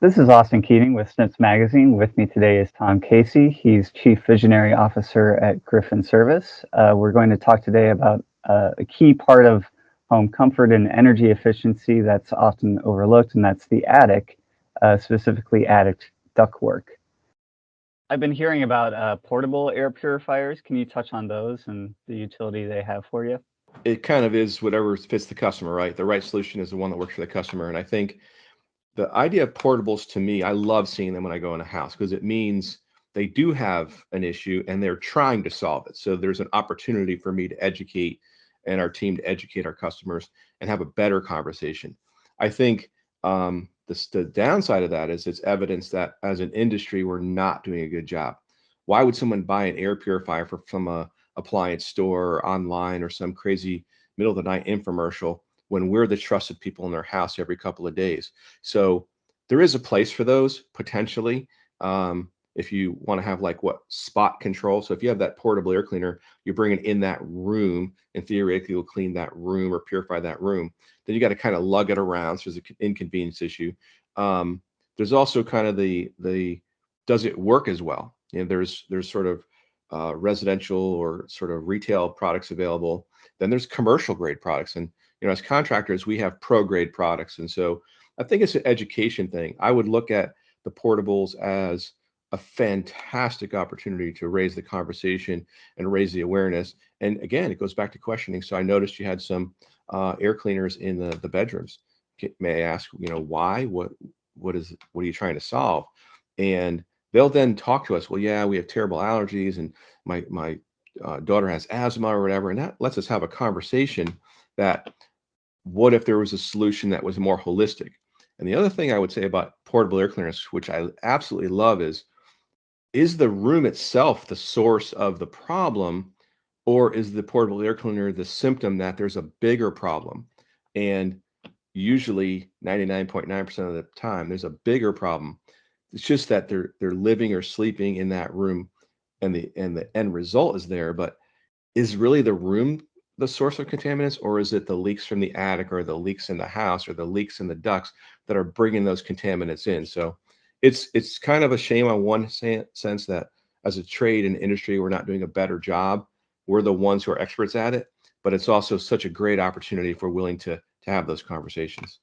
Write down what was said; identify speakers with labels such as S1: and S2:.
S1: This is Austin Keating with Snips Magazine. With me today is Tom Casey. He's Chief Visionary Officer at Griffin Service. We're going to talk today about a key part of home comfort and energy efficiency that's often overlooked, and that's the attic, specifically attic ductwork. I've been hearing about portable air purifiers. Can you touch on those and the utility they have for you?
S2: It kind of is whatever fits the customer, right? The right solution is the one that works for the customer. And I think the idea of portables, to me, I love seeing them when I go in a house because it means they do have an issue and they're trying to solve it. So there's an opportunity for me to educate and our team to educate our customers and have a better conversation. I think the downside of that is it's evidence that as an industry, we're not doing a good job. Why would someone buy an air purifier from a appliance store or online or some crazy middle of the night infomercial when we're the trusted people in their house every couple of days? So there is a place for those potentially. If you want to have like what spot control. So if you have that portable air cleaner, you bring it in that room and theoretically will clean that room or purify that room. Then you got to kind of lug it around. So there's an inconvenience issue. There's also kind of the does it work as well? You know, there's sort of residential or sort of retail products available. Then there's commercial grade products, and as contractors, we have pro grade products, and so I think it's an education thing. I would look at the portables as a fantastic opportunity to raise the conversation and raise the awareness. And again, it goes back to questioning. So I noticed you had some air cleaners in the bedrooms. May I ask, why? What are you trying to solve? And they'll then talk to us. Well, yeah, we have terrible allergies, and my daughter has asthma or whatever, and that lets us have a conversation. That what if there was a solution that was more holistic? And the other thing I would say about portable air cleaners, which I absolutely love, is the room itself the source of the problem, or is the portable air cleaner the symptom that there's a bigger problem? And usually 99.9% of the time, there's a bigger problem. It's just that they're living or sleeping in that room, and the end result is there. But is really the room the source of contaminants, or is it the leaks from the attic, or the leaks in the house, or the leaks in the ducts that are bringing those contaminants in? So it's kind of a shame on one sense that as a trade and industry, we're not doing a better job. We're the ones who are experts at it, but it's also such a great opportunity if we're willing to have those conversations.